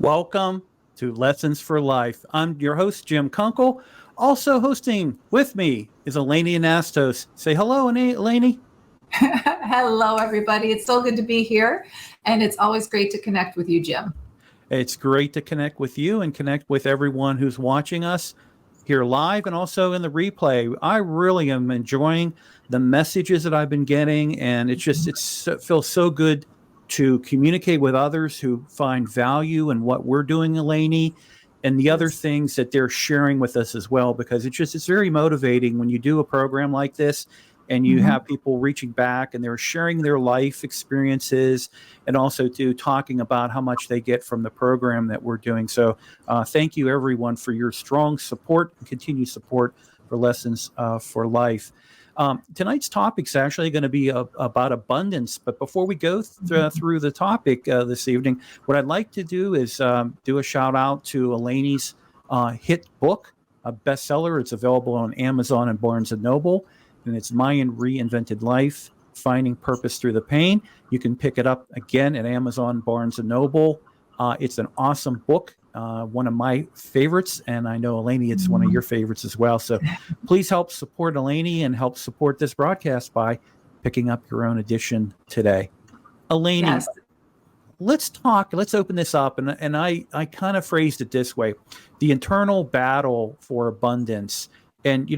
Welcome to Lessons for Life. I'm your host, Jim Kunkel. Also hosting with me is Eleni Anastos. Say hello, Eleni. Hello, everybody. It's so good to be here, and it's always great to connect with you, Jim. It's great to connect with you and connect with everyone who's watching us here live and also in the replay. I really am enjoying the messages that I've been getting, and it feels so good to communicate with others who find value in what we're doing, Eleni, and the other things that they're sharing with us as well, because it's very motivating when you do a program like this and you have people reaching back and they're sharing their life experiences and also talking about how much they get from the program that we're doing. So thank you, everyone, for your strong support and continued support for Lessons for Life. Tonight's topic is actually going to be about abundance. But before we go through the topic this evening, what I'd like to do is do a shout out to Eleni's hit book, a bestseller. It's available on Amazon and Barnes & Noble. And it's Mayan Reinvented Life, Finding Purpose Through the Pain. You can pick it up again at Amazon, Barnes & Noble. It's an awesome book, one of my favorites, and I know, Eleni, it's one of your favorites as well. So please help support Eleni and help support this broadcast by picking up your own edition today. Eleni, yes. Let's open this up, and I kind of phrased it this way. The internal battle for abundance, and,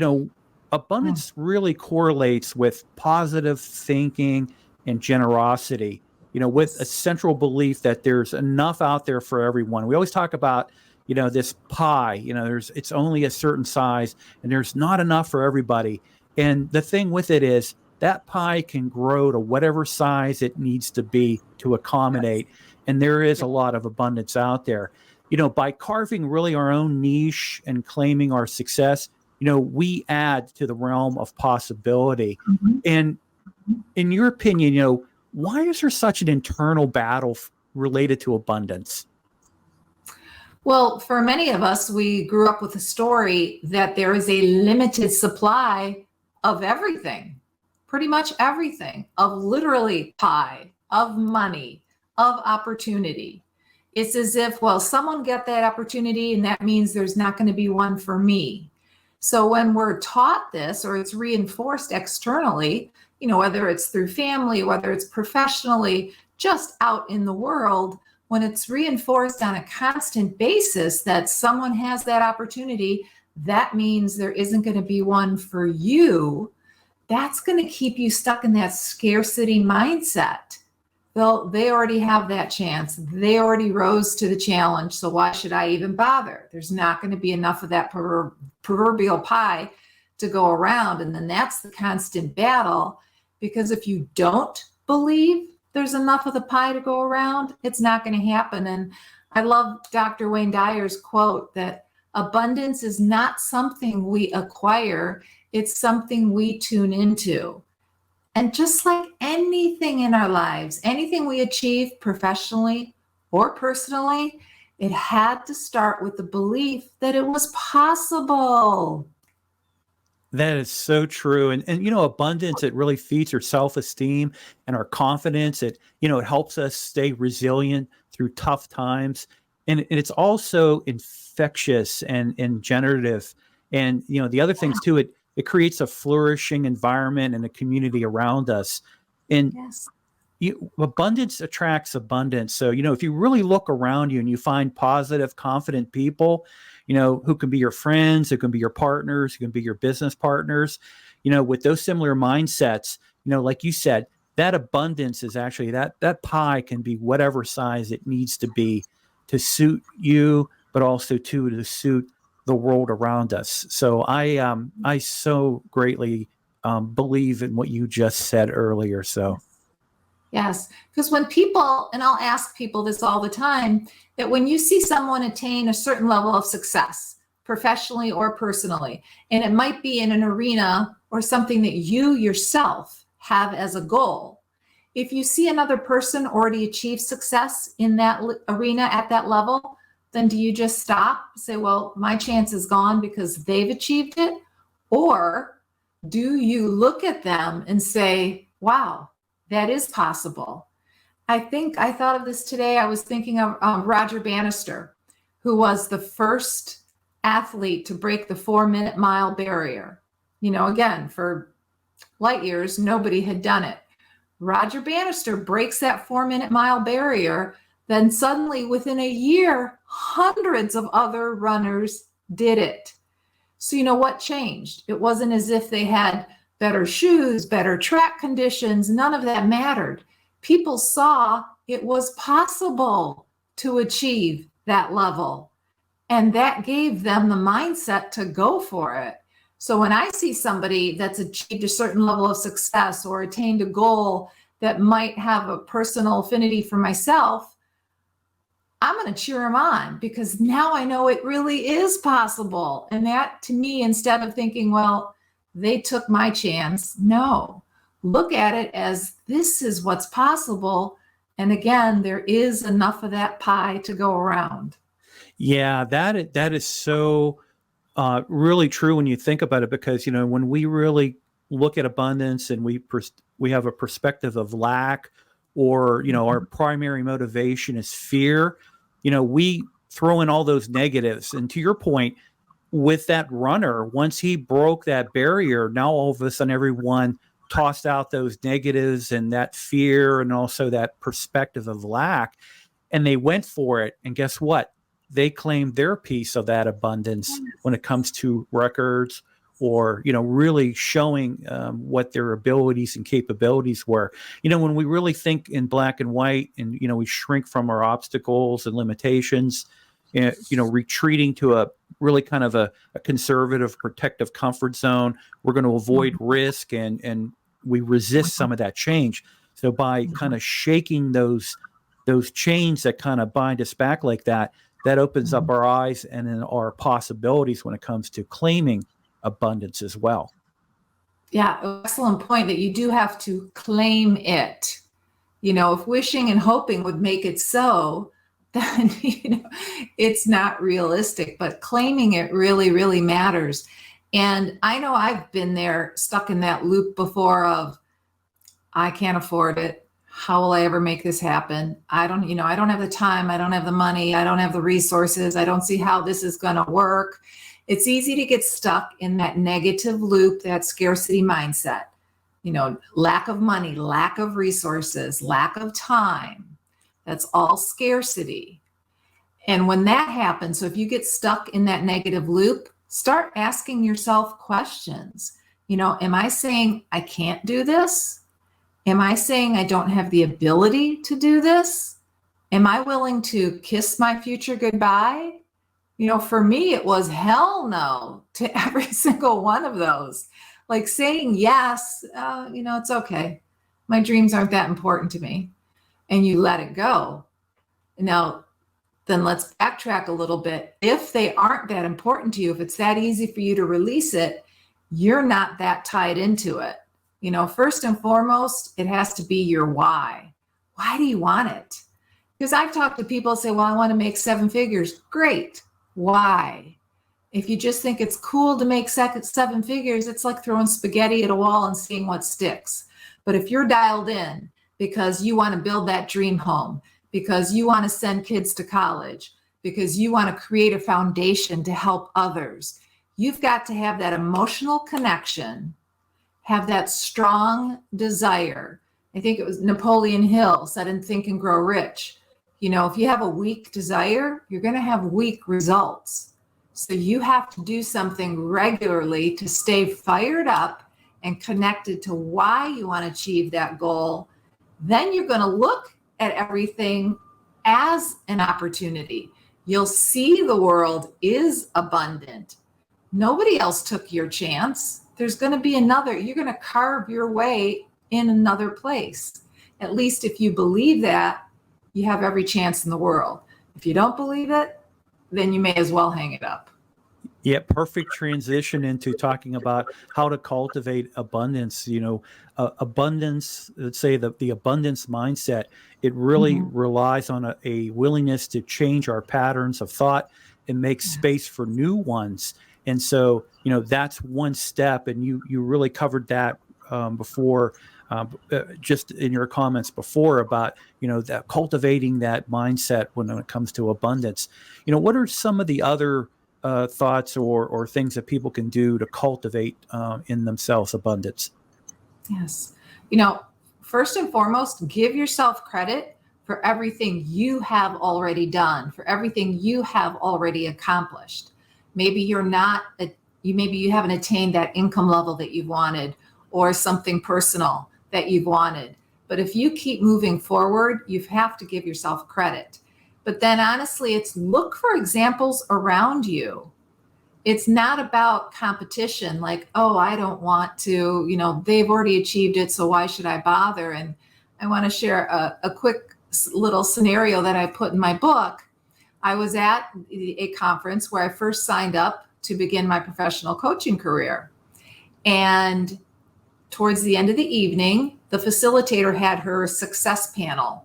abundance really correlates with positive thinking and generosity, with a central belief that there's enough out there for everyone. We always talk about, this pie, it's only a certain size and there's not enough for everybody. And the thing with it is that pie can grow to whatever size it needs to be to accommodate. And there is a lot of abundance out there. By carving really our own niche and claiming our success, we add to the realm of possibility. And in your opinion, why is there such an internal battle related to abundance? Well, for many of us, we grew up with a story that there is a limited supply of everything, pretty much everything, of literally pie, of money, of opportunity. It's as if, well, someone get that opportunity and that means there's not going to be one for me. So when we're taught this, or it's reinforced externally, whether it's through family, whether it's professionally, just out in the world, when it's reinforced on a constant basis that someone has that opportunity, that means there isn't going to be one for you. That's going to keep you stuck in that scarcity mindset. Well, they already have that chance. They already rose to the challenge. So why should I even bother? There's not going to be enough of that proverbial pie to go around. And then that's the constant battle, because if you don't believe there's enough of the pie to go around, it's not going to happen. And I love Dr. Wayne Dyer's quote that abundance is not something we acquire. It's something we tune into. And just like anything in our lives, anything we achieve professionally or personally, it had to start with the belief that it was possible. That is so true. And abundance, it really feeds our self-esteem and our confidence. It helps us stay resilient through tough times. And it's also infectious and generative. And, the other things too, it creates a flourishing environment and a community around us. And abundance attracts abundance. So, if you really look around you and you find positive, confident people, who can be your friends, who can be your partners, who can be your business partners, with those similar mindsets, like you said, that abundance is actually that pie can be whatever size it needs to be to suit you, but also to suit the world around us. So I so greatly believe in what you just said earlier. So. Yes, because when people, and I'll ask people this all the time, that when you see someone attain a certain level of success, professionally or personally, and it might be in an arena or something that you yourself have as a goal, if you see another person already achieve success in that arena at that level, then do you just stop, say, well, my chance is gone because they've achieved it? Or do you look at them and say, wow, that is possible? I think I thought of this today. I was thinking of Roger Bannister, who was the first athlete to break the 4-minute mile barrier. Again, for light years, nobody had done it. Roger Bannister breaks that 4-minute mile barrier. Then suddenly, within a year, hundreds of other runners did it. So, what changed? It wasn't as if they had better shoes, better track conditions. None of that mattered. People saw it was possible to achieve that level. And that gave them the mindset to go for it. So when I see somebody that's achieved a certain level of success or attained a goal that might have a personal affinity for myself, I'm going to cheer them on, because now I know it really is possible. And that, to me, instead of thinking, well, they took my chance, no, look at it as this is what's possible. And again, there is enough of that pie to go around. Yeah, that is so really true when you think about it, because when we really look at abundance and we have a perspective of lack, or our primary motivation is fear, we throw in all those negatives. And to your point, with that runner, once he broke that barrier, now all of a sudden everyone tossed out those negatives and that fear and also that perspective of lack, and they went for it. And guess what? They claimed their piece of that abundance when it comes to records, or really showing what their abilities and capabilities were. When we really think in black and white, and we shrink from our obstacles and limitations, retreating to a really kind of a conservative, protective comfort zone. We're going to avoid risk, and we resist some of that change. So by kind of shaking those chains that kind of bind us back like that, that opens up our eyes and then our possibilities when it comes to claiming abundance as well. Yeah, excellent point, that you do have to claim it. If wishing and hoping would make it so, then it's not realistic, but claiming it really, really matters. And I know I've been there, stuck in that loop before of, I can't afford it. How will I ever make this happen? I don't have the time. I don't have the money. I don't have the resources. I don't see how this is going to work. It's easy to get stuck in that negative loop, that scarcity mindset. Lack of money, lack of resources, lack of time. That's all scarcity. And when that happens, so if you get stuck in that negative loop, start asking yourself questions. Am I saying I can't do this? Am I saying I don't have the ability to do this? Am I willing to kiss my future goodbye? For me, it was hell no to every single one of those. Like saying yes, it's okay. My dreams aren't that important to me. And you let it go. Now, then let's backtrack a little bit. If they aren't that important to you, if it's that easy for you to release it, you're not that tied into it. First and foremost, it has to be your why. Why do you want it? Because I've talked to people who say, well, I want to make 7 figures. Great. Why? If you just think it's cool to make 7 figures, it's like throwing spaghetti at a wall and seeing what sticks. But if you're dialed in because you want to build that dream home, because you want to send kids to college, because you want to create a foundation to help others, you've got to have that emotional connection, have that strong desire. I think it was Napoleon Hill said in Think and Grow Rich, if you have a weak desire, you're going to have weak results. So you have to do something regularly to stay fired up and connected to why you want to achieve that goal. Then you're going to look at everything as an opportunity. You'll see the world is abundant. Nobody else took your chance. There's going to be another. You're going to carve your way in another place. At least if you believe that, you have every chance in the world. If you don't believe it, then you may as well hang it up. Yeah, perfect transition into talking about how to cultivate abundance. Abundance, let's say the abundance mindset, it really relies on a willingness to change our patterns of thought and make space for new ones. And so, that's one step. And you really covered that before just in your comments before about, that cultivating that mindset when it comes to abundance. What are some of the other thoughts or things that people can do to cultivate in themselves abundance? Yes. First and foremost, give yourself credit for everything you have already done, for everything you have already accomplished. Maybe maybe you haven't attained that income level that you wanted, or something personal that you've wanted. But if you keep moving forward, you have to give yourself credit. But then honestly, it's look for examples around you. It's not about competition, like, oh, I don't want to, they've already achieved it, so why should I bother? And I want to share a quick little scenario that I put in my book. I was at a conference where I first signed up to begin my professional coaching career. And towards the end of the evening, the facilitator had her success panel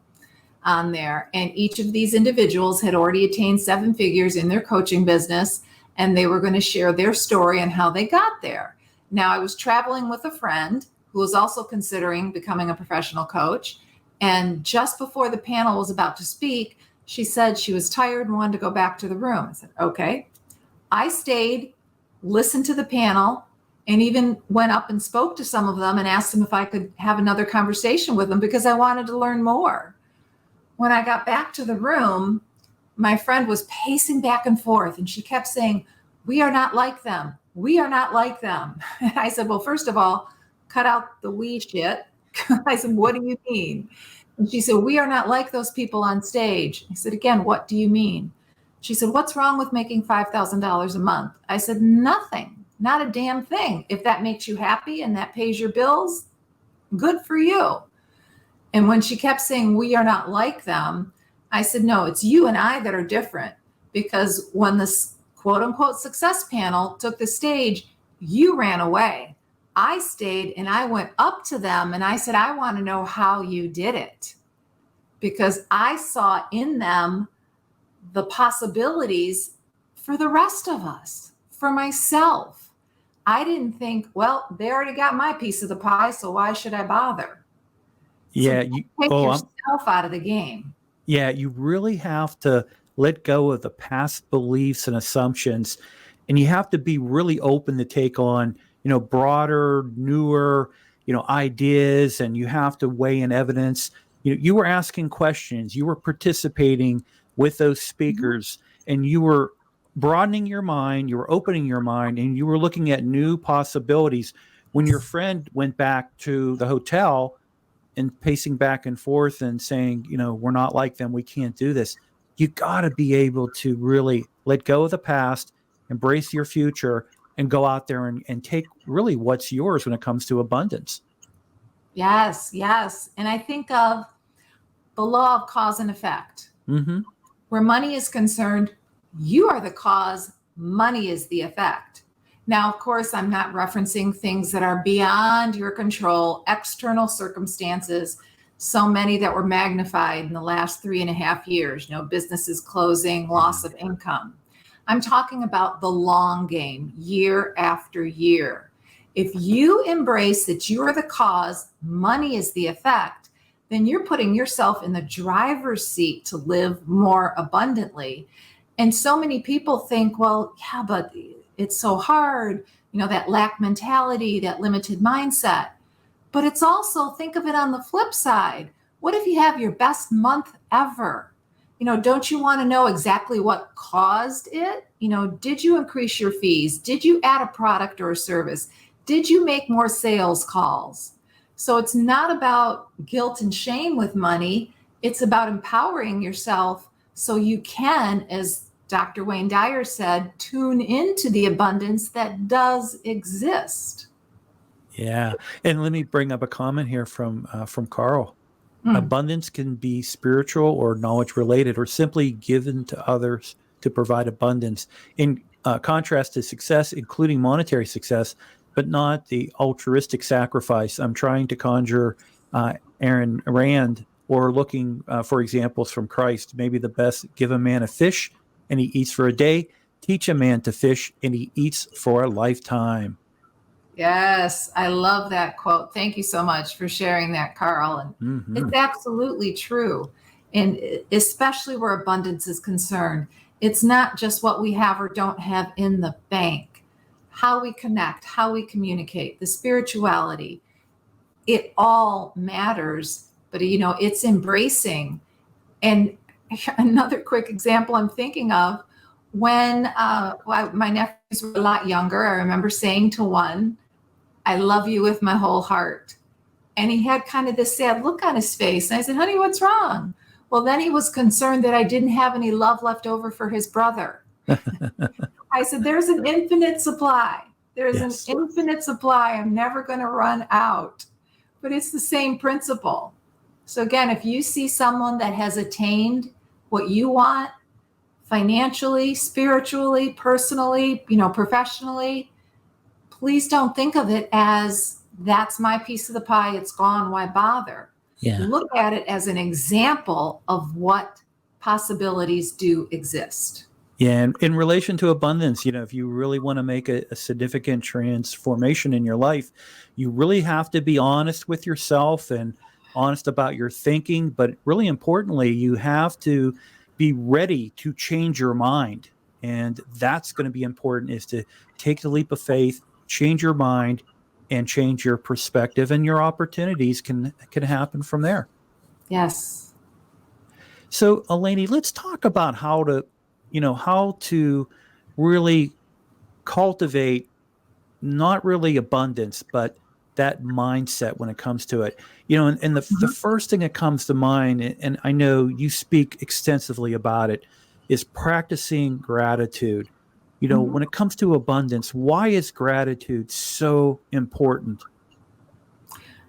on there. And each of these individuals had already attained 7 figures in their coaching business, and they were going to share their story and how they got there. Now, I was traveling with a friend who was also considering becoming a professional coach. And just before the panel was about to speak, she said she was tired and wanted to go back to the room. I said, okay. I stayed, listened to the panel, and even went up and spoke to some of them and asked them if I could have another conversation with them because I wanted to learn more. When I got back to the room, my friend was pacing back and forth, and she kept saying, we are not like them. We are not like them. And I said, well, first of all, cut out the we shit. I said, what do you mean? And she said, we are not like those people on stage. I said, again, what do you mean? She said, what's wrong with making $5,000 a month? I said, nothing. Not a damn thing. If that makes you happy and that pays your bills, good for you. And when she kept saying, we are not like them, I said, no, it's you and I that are different. Because when this quote unquote success panel took the stage, you ran away. I stayed and I went up to them and I said, I want to know how you did it. Because I saw in them the possibilities for the rest of us, for myself. I didn't think, well, they already got my piece of the pie, so why should I bother? Yeah, So take yourself out of the game. Yeah, you really have to let go of the past beliefs and assumptions, and you have to be really open to take on, broader, newer, ideas, and you have to weigh in evidence. You were asking questions, you were participating with those speakers, and you were broadening your mind, you were opening your mind, and you were looking at new possibilities. When your friend went back to the hotel and pacing back and forth and saying, we're not like them, we can't do this. You got to be able to really let go of the past, embrace your future, and go out there and take really what's yours when it comes to abundance. Yes, yes. And I think of the law of cause and effect. Mm-hmm. Where money is concerned, you are the cause, money is the effect. Now, of course, I'm not referencing things that are beyond your control, external circumstances, so many that were magnified in the last 3.5 years, businesses closing, loss of income. I'm talking about the long game, year after year. If you embrace that you are the cause, money is the effect, then you're putting yourself in the driver's seat to live more abundantly. And so many people think, well, yeah, but it's so hard, that lack mentality, that limited mindset. But it's also, think of it on the flip side. What if you have your best month ever? Don't you want to know exactly what caused it? Did you increase your fees? Did you add a product or a service? Did you make more sales calls? So it's not about guilt and shame with money. It's about empowering yourself so you can, as Dr. Wayne Dyer said, tune into the abundance that does exist. Yeah. And let me bring up a comment here from Carl. Abundance can be spiritual or knowledge related or simply given to others to provide abundance. In contrast to success, including monetary success, but not the altruistic sacrifice. I'm trying to conjure Aaron Rand, or looking for examples from Christ. Maybe the best: give a man a fish and he eats for a day. Teach a man to fish and he eats for a lifetime. Yes, I love that quote. Thank you so much for sharing that, Carl. And Hmm. it's absolutely true. And especially where abundance is concerned, it's not just what we have or don't have in the bank, how we connect, how we communicate, the spirituality, it all matters. But, it's embracing. And another quick example I'm thinking of when my nephews were a lot younger, I remember saying to one, I love you with my whole heart. And he had kind of this sad look on his face. And I said, honey, what's wrong? Well, then he was concerned that I didn't have any love left over for his brother. I said, there's an infinite supply. There's an Yes. infinite supply. I'm never going to run out. But it's the same principle. So again, if you see someone that has attained what you want financially, spiritually, personally, professionally, please don't think of it as that's my piece of the pie, it's gone, why bother? Yeah. Look at it as an example of what possibilities do exist. Yeah, and in relation to abundance, if you really want to make a significant transformation in your life, you really have to be honest with yourself and honest about your thinking. But really importantly, you have to be ready to change your mind. And that's going to be important, is to take the leap of faith, change your mind, and change your perspective, and your opportunities can happen from there. Yes. So, Eleni, let's talk about how to really cultivate not really abundance, but that mindset when it comes to it. And the first thing that comes to mind, and I know you speak extensively about it, is practicing gratitude. When it comes to abundance, why is gratitude so important?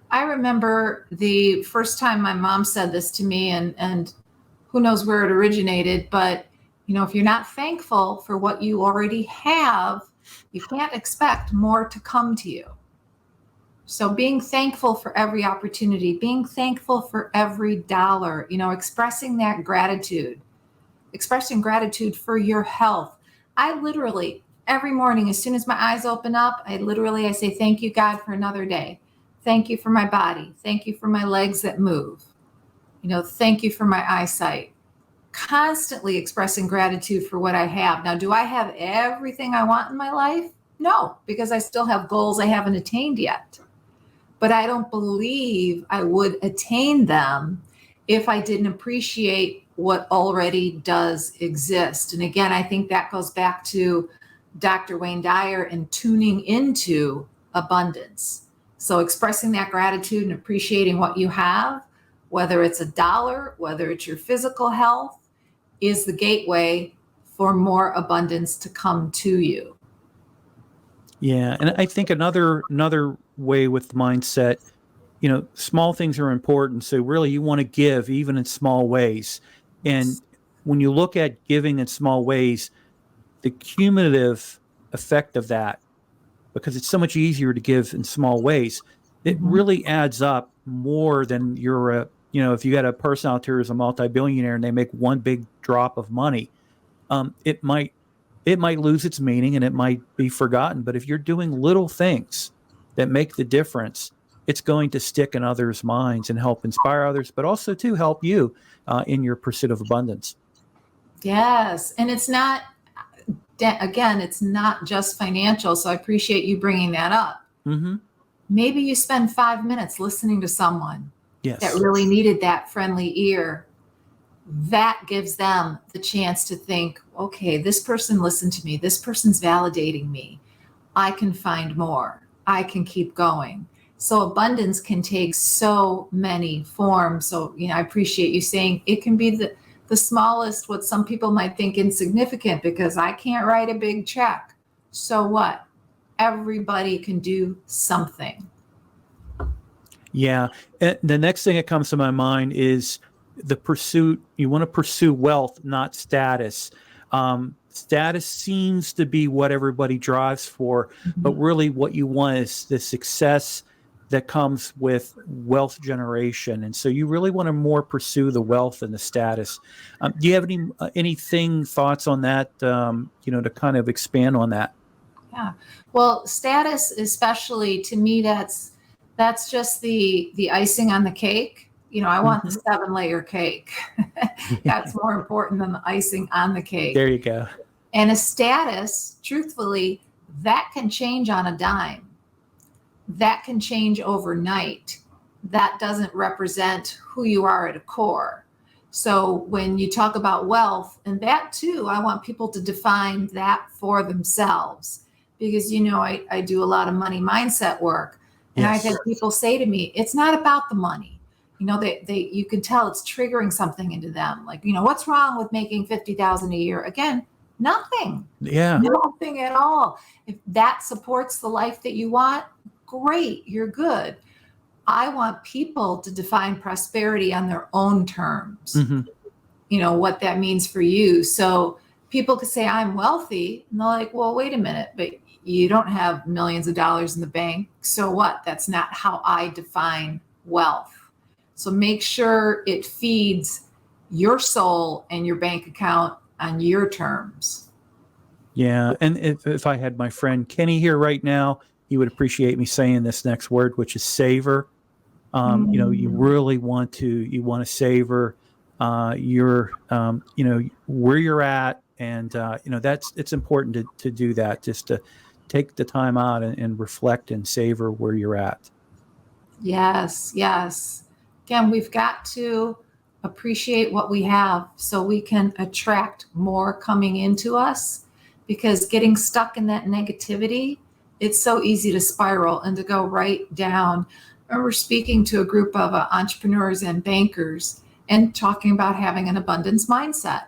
I remember the first time my mom said this to me, and who knows where it originated, but if you're not thankful for what you already have, you can't expect more to come to you. So being thankful for every opportunity, being thankful for every dollar, expressing that gratitude, expressing gratitude for your health. I literally, every morning, as soon as my eyes open up, I say, thank you, God, for another day. Thank you for my body. Thank you for my legs that move. Thank you for my eyesight. Constantly expressing gratitude for what I have. Now, do I have everything I want in my life? No, because I still have goals I haven't attained yet. But I don't believe I would attain them if I didn't appreciate what already does exist. And again, I think that goes back to Dr. Wayne Dyer and tuning into abundance. So expressing that gratitude and appreciating what you have, whether it's a dollar, whether it's your physical health, is the gateway for more abundance to come to you. Yeah, and I think another way with mindset, small things are important. So really, you want to give even in small ways. And when you look at giving in small ways, the cumulative effect of that, because it's so much easier to give in small ways, it really adds up more than if you got a person out there who's a multi-billionaire and they make one big drop of money, it might lose its meaning and it might be forgotten. But if you're doing little things that make the difference, it's going to stick in others' minds and help inspire others, but also to help you in your pursuit of abundance. Yes. And it's not just financial. So I appreciate you bringing that up. Mm-hmm. Maybe you spend 5 minutes listening to someone that Yes. really needed that friendly ear. That gives them the chance to think, okay, this person listened to me. This person's validating me. I can find more. I can keep going. So abundance can take so many forms. So, I appreciate you saying it can be the smallest, what some people might think insignificant, because I can't write a big check. So what? Everybody can do something. Yeah. And the next thing that comes to my mind is the pursuit. You want to pursue wealth, not status. Status seems to be what everybody drives for, but really what you want is the success that comes with wealth generation. And so you really want to more pursue the wealth and the status. Do you have thoughts on that, to kind of expand on that? Yeah. Well, status, especially to me, that's just the icing on the cake. I want the 7-layer cake. That's more important than the icing on the cake. There you go. And a status, truthfully, that can change on a dime. That can change overnight. That doesn't represent who you are at a core. So when you talk about wealth, and that too, I want people to define that for themselves, because I do a lot of money mindset work, and Yes. I've had people say to me, it's not about the money. They you can tell it's triggering something into them. Like, what's wrong with making $50,000 a year? Again, nothing. Yeah. Nothing at all. If that supports the life that you want, great, you're good. I want people to define prosperity on their own terms. What that means for you. So people could say, I'm wealthy. And they're like, well, wait a minute, but you don't have millions of dollars in the bank. So what? That's not how I define wealth. So make sure it feeds your soul and your bank account on your terms. Yeah. And if I had my friend Kenny here right now, he would appreciate me saying this next word, which is savor. You really want to savor your, where you're at. And, it's important to do that, just to take the time out and reflect and savor where you're at. Yes. Yes. Again, we've got to appreciate what we have so we can attract more coming into us, because getting stuck in that negativity, it's so easy to spiral and to go right down. I remember speaking to a group of entrepreneurs and bankers and talking about having an abundance mindset.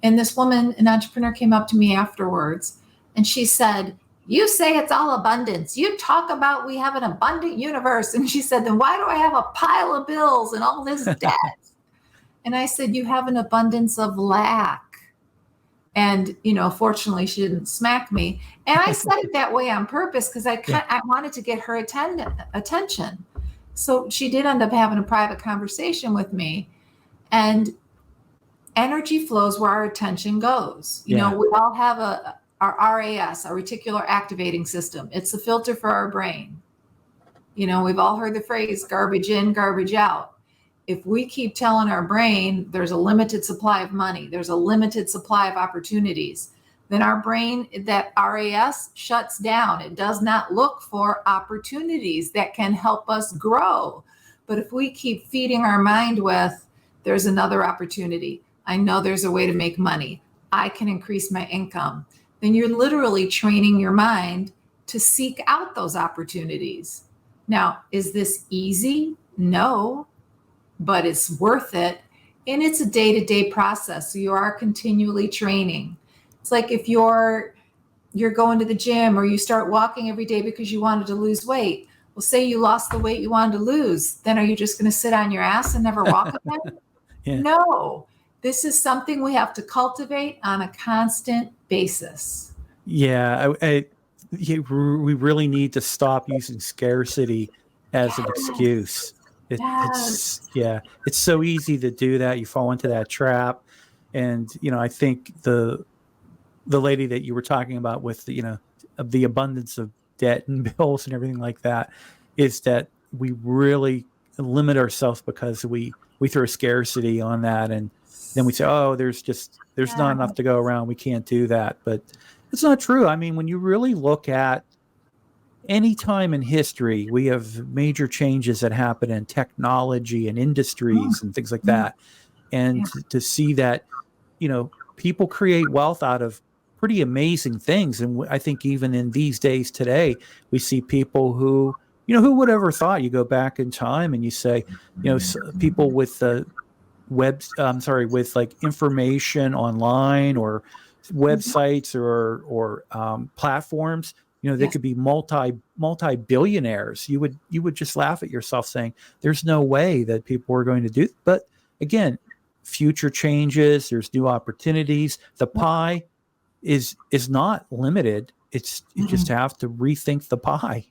And this woman, an entrepreneur, came up to me afterwards and she said, you say it's all abundance. You talk about we have an abundant universe. And she said, then why do I have a pile of bills and all this debt? And I said, you have an abundance of lack. And, fortunately, she didn't smack me. And I said it that way on purpose because I wanted to get her attention. So she did end up having a private conversation with me. And energy flows where our attention goes. We all have our RAS, our reticular activating system. It's the filter for our brain. We've all heard the phrase garbage in, garbage out. If we keep telling our brain there's a limited supply of money, there's a limited supply of opportunities, then our brain, that RAS, shuts down. It does not look for opportunities that can help us grow. But if we keep feeding our mind with, there's another opportunity, I know there's a way to make money, I can increase my income, then you're literally training your mind to seek out those opportunities. Now, is this easy? No. But it's worth it. And it's a day-to-day process. So you are continually training. It's like if you're going to the gym or you start walking every day because you wanted to lose weight. Well, say you lost the weight you wanted to lose. Then are you just going to sit on your ass and never walk again? Yeah. No. This is something we have to cultivate on a constant basis. Yeah. We really need to stop using scarcity as an excuse. It's so easy to do that. You fall into that trap. And, I think the lady that you were talking about with, of the abundance of debt and bills and everything like that, is that we really limit ourselves because we throw scarcity on that. And then we say, oh, there's not enough to go around. We can't do that. But it's not true. I mean, when you really look at any time in history, we have major changes that happen in technology and industries and things like that. And to see that, people create wealth out of pretty amazing things. And I think even in these days today, we see people who, who would ever thought, you go back in time and you say, people with with like information online or websites or platforms, they could be multi-billionaires. You would just laugh at yourself saying, there's no way that people are going to do. But again, future changes, there's new opportunities. The pie is not limited. You just have to rethink the pie.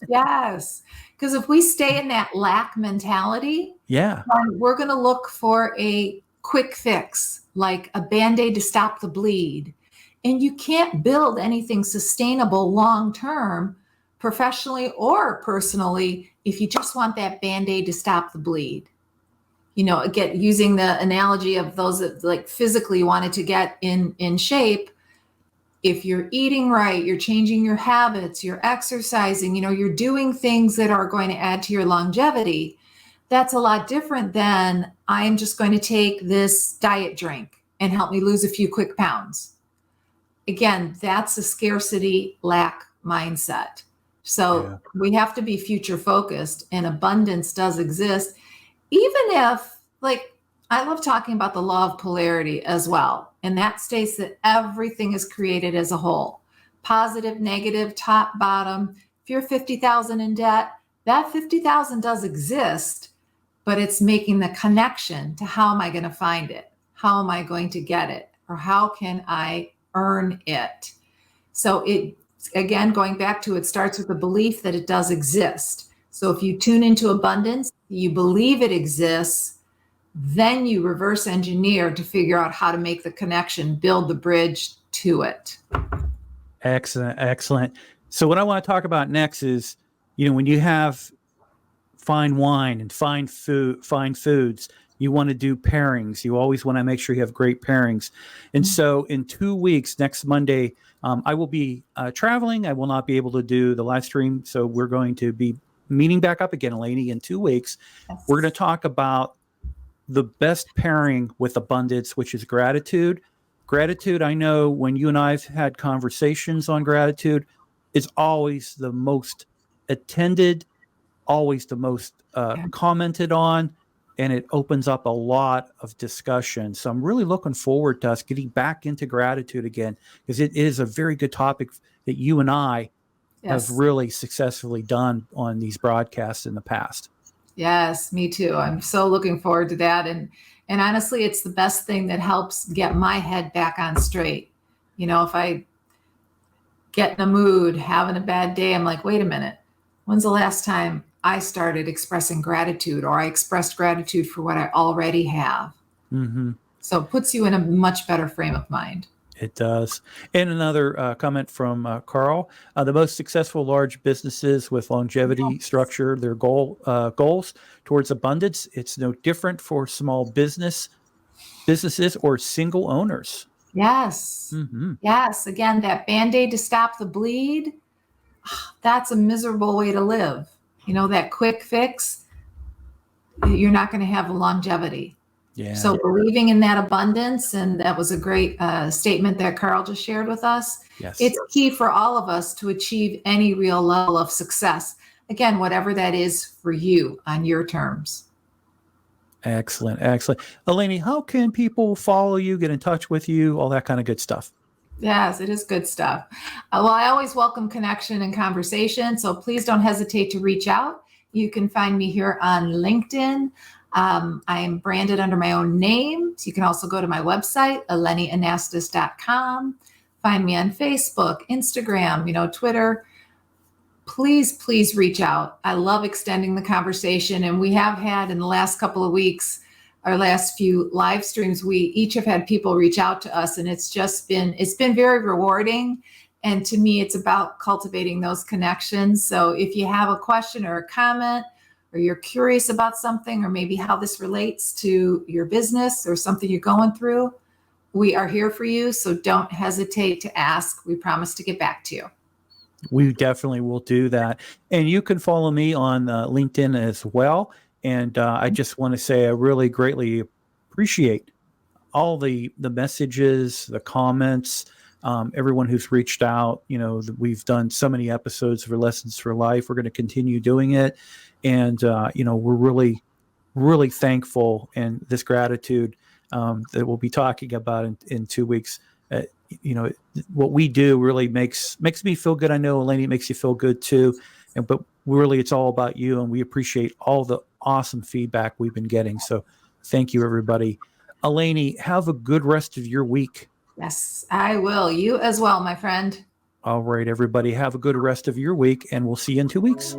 Yes. Because if we stay in that lack mentality, we're going to look for a quick fix, like a Band-Aid to stop the bleed. And you can't build anything sustainable long-term, professionally or personally, if you just want that Band-Aid to stop the bleed. Again, using the analogy of those that like physically wanted to get in shape, if you're eating right, you're changing your habits, you're exercising, you're doing things that are going to add to your longevity. That's a lot different than I am just going to take this diet drink and help me lose a few quick pounds. Again, that's a scarcity lack mindset. So we have to be future focused, and abundance does exist. Even if, like, I love talking about the law of polarity as well. And that states that everything is created as a whole, positive, negative, top, bottom. If you're 50,000 in debt, that 50,000 does exist, but it's making the connection to how am I going to find it? How am I going to get it? Or how can I earn it? So again, going back to it starts with the belief that it does exist. So if you tune into abundance, you believe it exists, then you reverse engineer to figure out how to make the connection, build the bridge to it. Excellent. Excellent. So what I want to talk about next is, when you have fine wine and fine foods, you want to do pairings. You always want to make sure you have great pairings. And so in 2 weeks, next Monday, I will be traveling. I will not be able to do the live stream. So we're going to be meeting back up again, Eleni, in 2 weeks. Yes. We're going to talk about the best pairing with abundance, which is gratitude. Gratitude, I know when you and I have had conversations on gratitude, is always the most attended, always the most commented on, and it opens up a lot of discussion. So I'm really looking forward to us getting back into gratitude again, because it is a very good topic that you and I have really successfully done on these broadcasts in the past. Yes, me too. I'm so looking forward to that. And honestly, it's the best thing that helps get my head back on straight. If I get in a mood, having a bad day, I'm like, wait a minute, when's the last time I started expressing gratitude, or I expressed gratitude for what I already have? Mm-hmm. So it puts you in a much better frame of mind. It does. And another comment from Carl, the most successful large businesses with longevity structure their goals towards abundance. It's no different for small businesses or single owners. Yes. Mm-hmm. Yes. Again, that Band-Aid to stop the bleed, that's a miserable way to live. That quick fix, you're not going to have longevity. Yeah. So believing in that abundance, and that was a great statement that Carl just shared with us. Yes. It's key for all of us to achieve any real level of success. Again, whatever that is for you on your terms. Excellent. Excellent. Eleni, how can people follow you, get in touch with you, all that kind of good stuff? Yes, it is good stuff. Well, I always welcome connection and conversation, so please don't hesitate to reach out. You can find me here on LinkedIn. I am branded under my own name. So you can also go to my website, elenianastas.com. Find me on Facebook, Instagram, Twitter. Please reach out. I love extending the conversation. And we have had in the last couple of weeks, our last few live streams, we each have had people reach out to us, and it's been very rewarding. And to me, it's about cultivating those connections. So if you have a question or a comment, or you're curious about something, or maybe how this relates to your business or something you're going through, we are here for you. So don't hesitate to ask. We promise to get back to you. We definitely will do that. And you can follow me on LinkedIn as well. And I just want to say I really greatly appreciate all the messages, the comments, everyone who's reached out. We've done so many episodes for Lessons for Life. We're going to continue doing it. And, we're really, really thankful, and this gratitude that we'll be talking about in 2 weeks. What we do really makes me feel good. I know, Eleni, it makes you feel good too. But really, it's all about you, and we appreciate all the awesome feedback we've been getting. So thank you, everybody. Eleni, have a good rest of your week. Yes, I will. You as well, my friend. All right, everybody, have a good rest of your week, and we'll see you in 2 weeks.